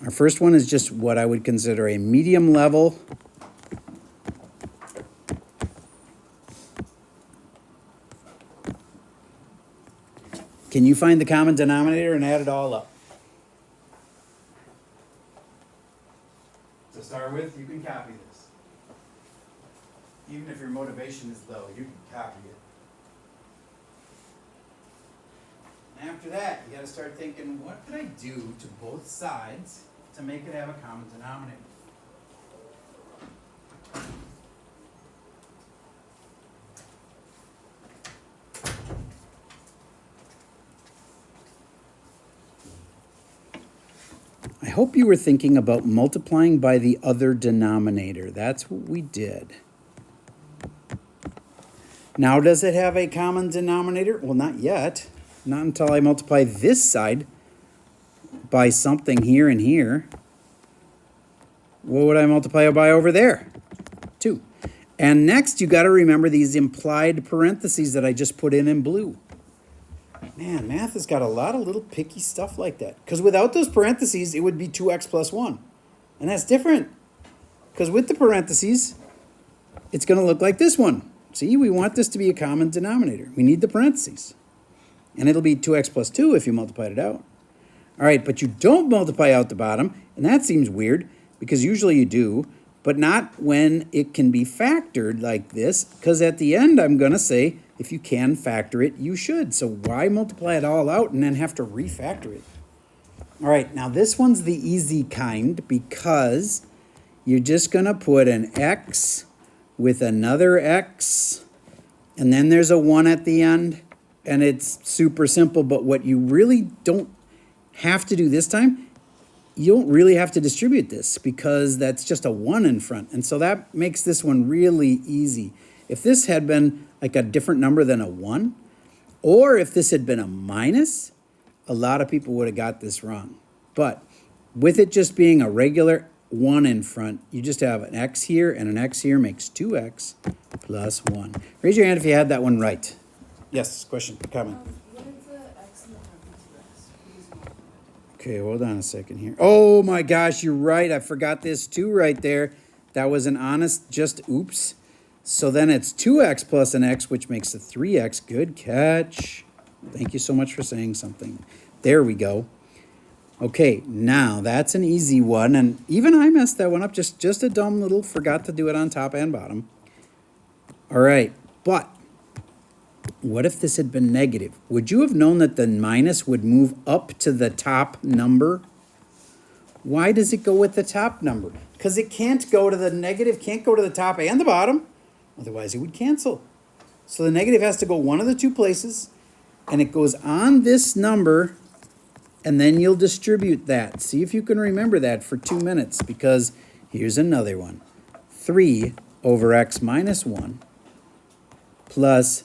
Our first one is just what I would consider a medium level. Can you find the common denominator and add it all up? To start with, you can copy this. Even if your motivation is low, you can copy it. And after that, you got to start thinking, what could I do to both sides to make it have a common denominator? I hope you were thinking about multiplying by the other denominator. That's what we did. Now, does it have a common denominator? Well, not yet. Not until I multiply this side by something here and here. What would I multiply by over there? 2. And next, you got to remember these implied parentheses that I just put in blue. Man, math has got a lot of little picky stuff like that. Because without those parentheses, it would be 2x plus 1. And that's different. Because with the parentheses, it's going to look like this one. See, we want this to be a common denominator. We need the parentheses. And it'll be 2x plus 2 if you multiplied it out. All right, but you don't multiply out the bottom. And that seems weird, because usually you do. But not when it can be factored like this. Because at the end, I'm going to say, if you can factor it, you should. So why multiply it all out and then have to refactor it? All right, now this one's the easy kind because you're just going to put an x with another x, and then there's a 1 at the end, and it's super simple. But what you really don't have to do this time, you don't really have to distribute this because that's just a 1 in front. And so that makes this one really easy. If this had been like a different number than a 1, or if this had been a minus, a lot of people would have got this wrong. But with it just being a regular 1 in front, you just have an x here and an x here makes 2x plus 1. Raise your hand if you had that one right. Yes, question, comment. What is the x in the front of 2x? Okay, hold on a second here. Oh my gosh, you're right. I forgot this 2 right there. That was an honest just oops. So then it's 2x plus an x, which makes a 3x. Good catch. Thank you so much for saying something. There we go. Okay, now that's an easy one. And even I messed that one up. Just a dumb little forgot to do it on top and bottom. All right, but what if this had been negative? Would you have known that the minus would move up to the top number? Why does it go with the top number? Because it can't go to the negative, can't go to the top and the bottom. Otherwise, it would cancel. So the negative has to go one of the 2 places, and it goes on this number, and then you'll distribute that. See if you can remember that for 2 minutes, because here's another one. 3 over x minus 1 plus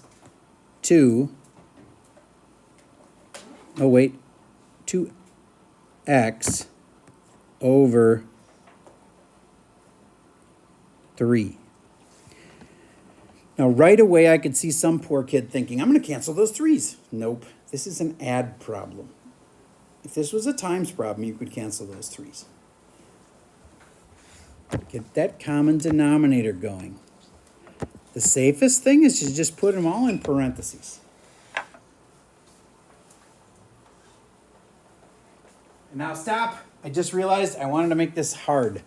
2, 2x over 3. Now, right away, I could see some poor kid thinking, I'm going to cancel those 3's. Nope, this is an add problem. If this was a times problem, you could cancel those 3's. Get that common denominator going. The safest thing is to just put them all in parentheses. And now stop. I just realized I wanted to make this hard.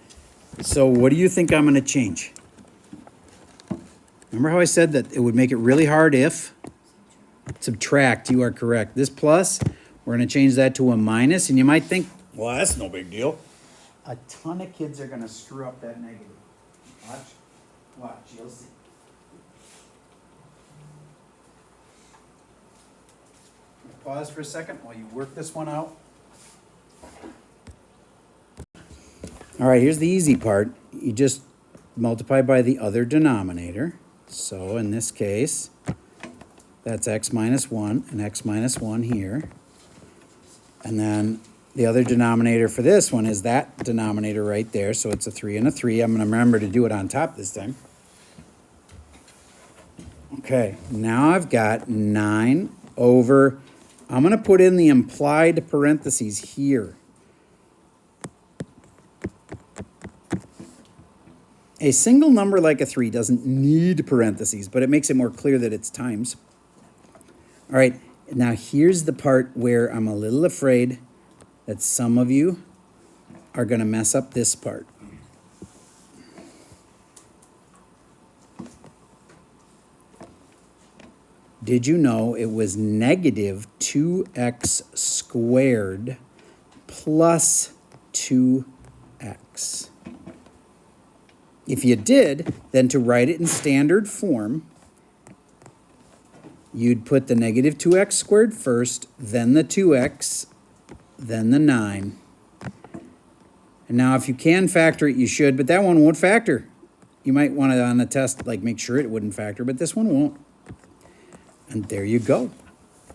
So what do you think I'm going to change? Remember how I said that it would make it really hard if? Subtract, you are correct. This plus, we're going to change that to a minus, and you might think, well, that's no big deal. A ton of kids are going to screw up that negative. Watch, you'll see. Pause for a second while you work this one out. All right, here's the easy part. You just multiply by the other denominator. So in this case, that's x minus 1 and x minus 1 here. And then the other denominator for this one is that denominator right there. So it's a 3 and a 3. I'm going to remember to do it on top this time. Okay, now I've got 9 over, I'm going to put in the implied parentheses here. A single number like a 3 doesn't need parentheses, but it makes it more clear that it's times. All right, now here's the part where I'm a little afraid that some of you are going to mess up this part. Did you know it was negative 2x squared plus 2x? If you did, then to write it in standard form, you'd put the negative 2x squared first, then the 2x, then the 9. And now if you can factor it, you should, but that one won't factor. You might want to, on the test, like make sure it wouldn't factor, but this one won't. And there you go.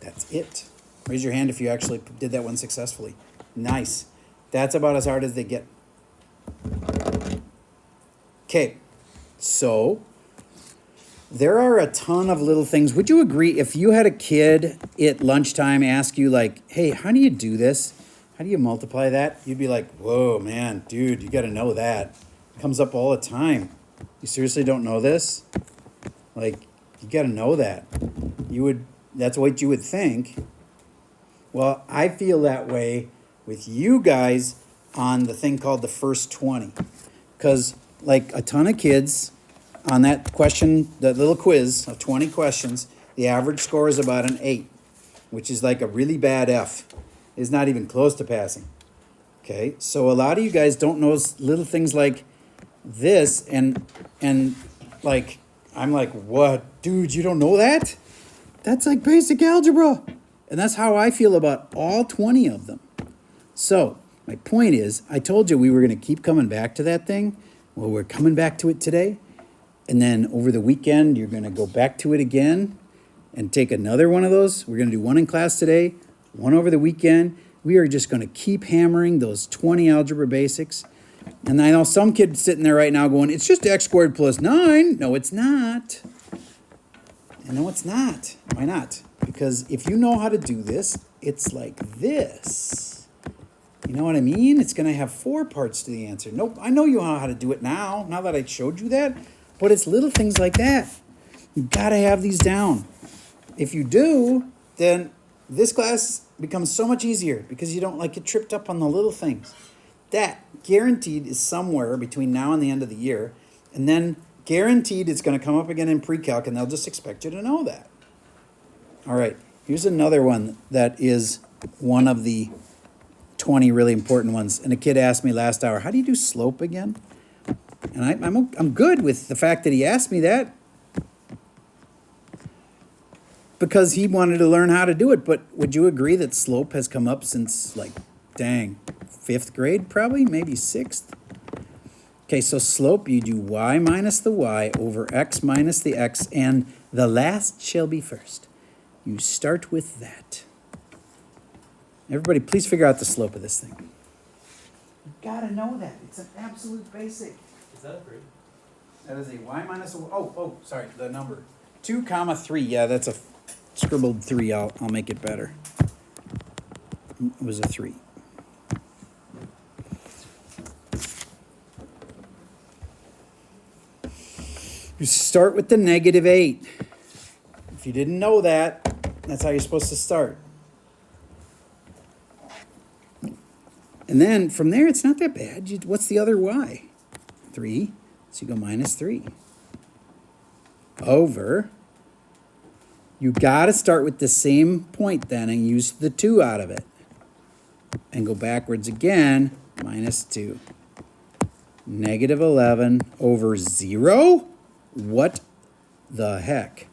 That's it. Raise your hand if you actually did that one successfully. Nice. That's about as hard as they get. Okay, so there are a ton of little things. Would you agree if you had a kid at lunchtime ask you like, hey, how do you do this? How do you multiply that? You'd be like, whoa, man, dude, you got to know that. It comes up all the time. You seriously don't know this? Like, you got to know that. That's what you would think. Well, I feel that way with you guys on the thing called the first 20. Because like a ton of kids on that question, that little quiz of 20 questions, the average score is about an 8, which is like a really bad F. It's not even close to passing. Okay, so a lot of you guys don't know little things like this, and like, I'm like, what? Dude, you don't know that? That's like basic algebra. And that's how I feel about all 20 of them. So my point is, I told you we were going to keep coming back to that thing. Well, we're coming back to it today. And then over the weekend, you're going to go back to it again and take another one of those. We're going to do one in class today, one over the weekend. We are just going to keep hammering those 20 algebra basics. And I know some kid sitting there right now going, it's just x squared plus 9. No, it's not. And no, it's not. Why not? Because if you know how to do this, it's like this. You know what I mean? It's going to have 4 parts to the answer. Nope, I know you know how to do it now that I showed you that. But it's little things like that. You got to have these down. If you do, then this class becomes so much easier because you don't like get tripped up on the little things. That guaranteed is somewhere between now and the end of the year. And then guaranteed it's going to come up again in pre-calc, and they'll just expect you to know that. All right, here's another one that is one of the 20 really important ones. And a kid asked me last hour, how do you do slope again? And I'm good with the fact that he asked me that because he wanted to learn how to do it. But would you agree that slope has come up since, like, dang, 5th grade probably, maybe 6th? Okay, so slope, you do y minus the y over x minus the x, and the last shall be first. You start with that. Everybody, please figure out the slope of this thing. You gotta know that. It's an absolute basic. Is that a 3? That is a y minus a, sorry, the number. 2 comma 3, yeah, that's a scribbled 3, I'll make it better. It was a 3. You start with the negative 8. If you didn't know that, that's how you're supposed to start. And then from there, it's not that bad. What's the other y? 3. So you go minus 3. Over. You got to start with the same point then and use the 2 out of it. And go backwards again, minus 2. Negative 11 over 0? What the heck?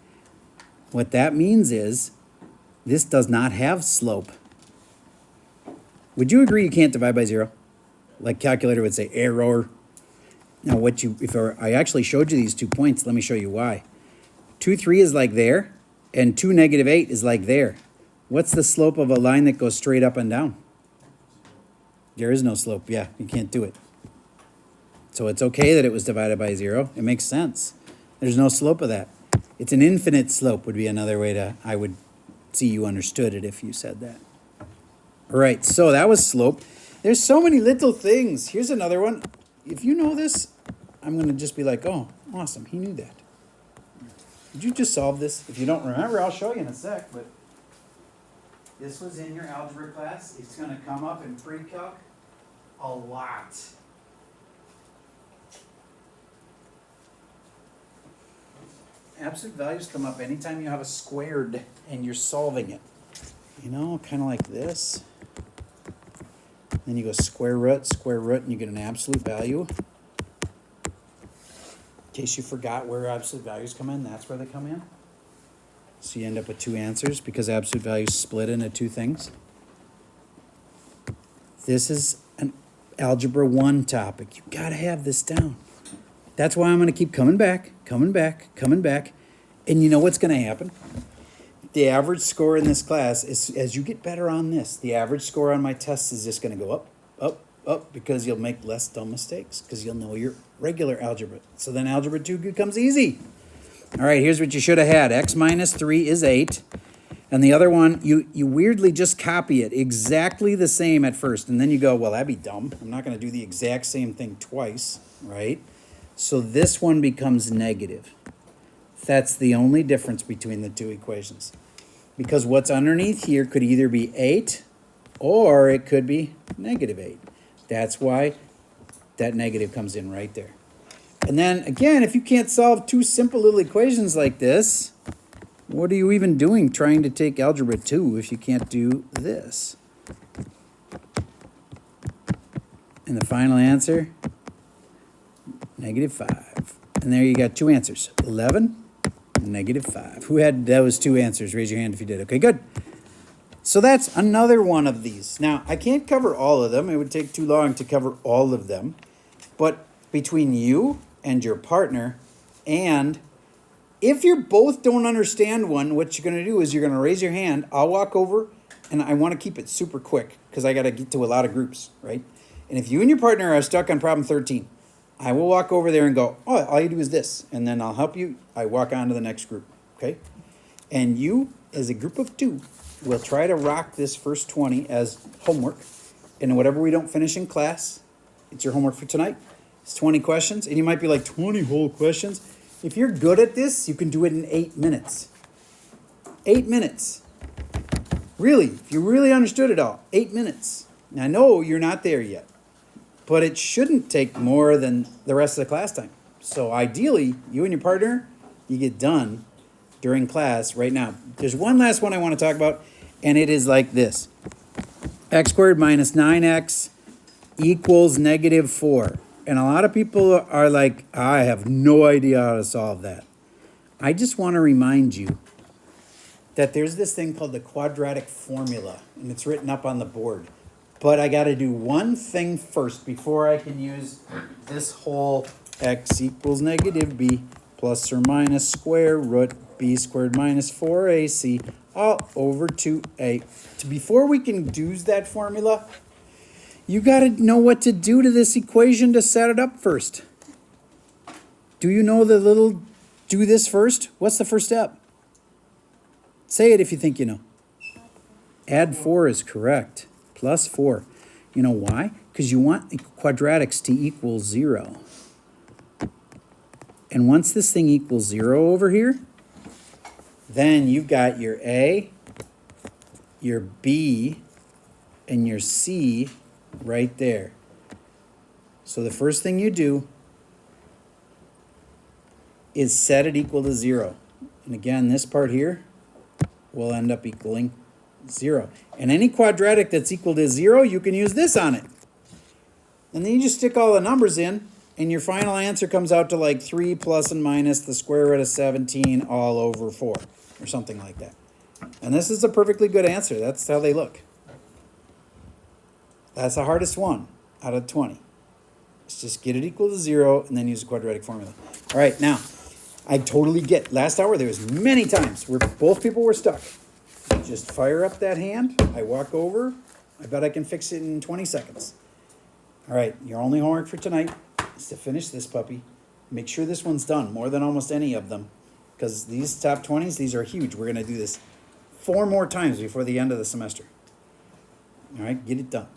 What that means is this does not have slope. Would you agree you can't divide by 0? Like calculator would say error. Now if I actually showed you these 2 points, let me show you why. 2, 3 is like there, and 2, negative 8 is like there. What's the slope of a line that goes straight up and down? There is no slope. Yeah, you can't do it. So it's okay that it was divided by 0. It makes sense. There's no slope of that. It's an infinite slope would be another way I would see you understood it if you said that. All right, so that was slope. There's so many little things. Here's another one. If you know this, I'm going to just be like, oh, awesome, he knew that. Did you just solve this? If you don't remember, I'll show you in a sec, but this was in your algebra class. It's going to come up in pre-calc a lot. Absolute values come up anytime you have a squared and you're solving it. You know, kind of like this. Then you go square root, and you get an absolute value. In case you forgot where absolute values come in, that's where they come in. So you end up with two answers because absolute values split into two things. This is an Algebra 1 topic. You gotta have this down. That's why I'm gonna keep coming back. And you know what's gonna happen? The average score in this class is, as you get better on this, the average score on my tests is just going to go up, because you'll make less dumb mistakes, because you'll know your regular algebra. So then algebra 2 becomes easy. All right, here's what you should have had. X minus 3 is 8. And the other one, you weirdly just copy it exactly the same at first. And then you go, well, that'd be dumb. I'm not going to do the exact same thing twice, right? So this one becomes negative. That's the only difference between the two equations. Because what's underneath here could either be 8 or it could be negative 8. That's why that negative comes in right there. And then, again, if you can't solve two simple little equations like this, what are you even doing trying to take Algebra 2 if you can't do this? And the final answer, negative 5. And there you got two answers, 11 negative 5. Who had those two answers? Raise your hand if you did. Okay, good. So that's another one of these. Now, I can't cover all of them. It would take too long to cover all of them. But between you and your partner, and if you both don't understand one, what you're going to do is you're going to raise your hand. I'll walk over, and I want to keep it super quick because I got to get to a lot of groups, right? And if you and your partner are stuck on problem 13, I will walk over there and go, oh, all you do is this. And then I'll help you. I walk on to the next group, okay? And you, as a group of 2, will try to rock this first 20 as homework. And whatever we don't finish in class, it's your homework for tonight. It's 20 questions. And you might be like, 20 whole questions? If you're good at this, you can do it in 8 minutes. 8 minutes. Really, if you really understood it all, 8 minutes. Now, I know you're not there yet. But it shouldn't take more than the rest of the class time. So ideally, you and your partner, you get done during class right now. There's one last one I want to talk about, and it is like this. X squared minus 9x equals negative 4. And a lot of people are like, I have no idea how to solve that. I just want to remind you that there's this thing called the quadratic formula, and it's written up on the board. But I got to do one thing first before I can use this whole x equals negative b plus or minus square root b squared minus 4ac all over 2a. Before we can use that formula, you got to know what to do to this equation to set it up first. Do you know the little do this first? What's the first step? Say it if you think you know. Add 4 is correct. Plus 4. You know why? Because you want quadratics to equal 0. And once this thing equals 0 over here, then you've got your A, your B, and your C right there. So the first thing you do is set it equal to 0. And again, this part here will end up equaling 0. And any quadratic that's equal to 0, you can use this on it. And then you just stick all the numbers in, and your final answer comes out to like 3 plus and minus the square root of 17 all over 4, or something like that. And this is a perfectly good answer. That's how they look. That's the hardest one out of 20. Let's just get it equal to 0, and then use the quadratic formula. All right, now, I totally get, last hour there was many times where both people were stuck. Just fire up that hand. I walk over. I bet I can fix it in 20 seconds. All right, your only homework for tonight is to finish this puppy. Make sure this one's done, more than almost any of them. Because these top 20s, these are huge. We're going to do this 4 more times before the end of the semester. All right, get it done.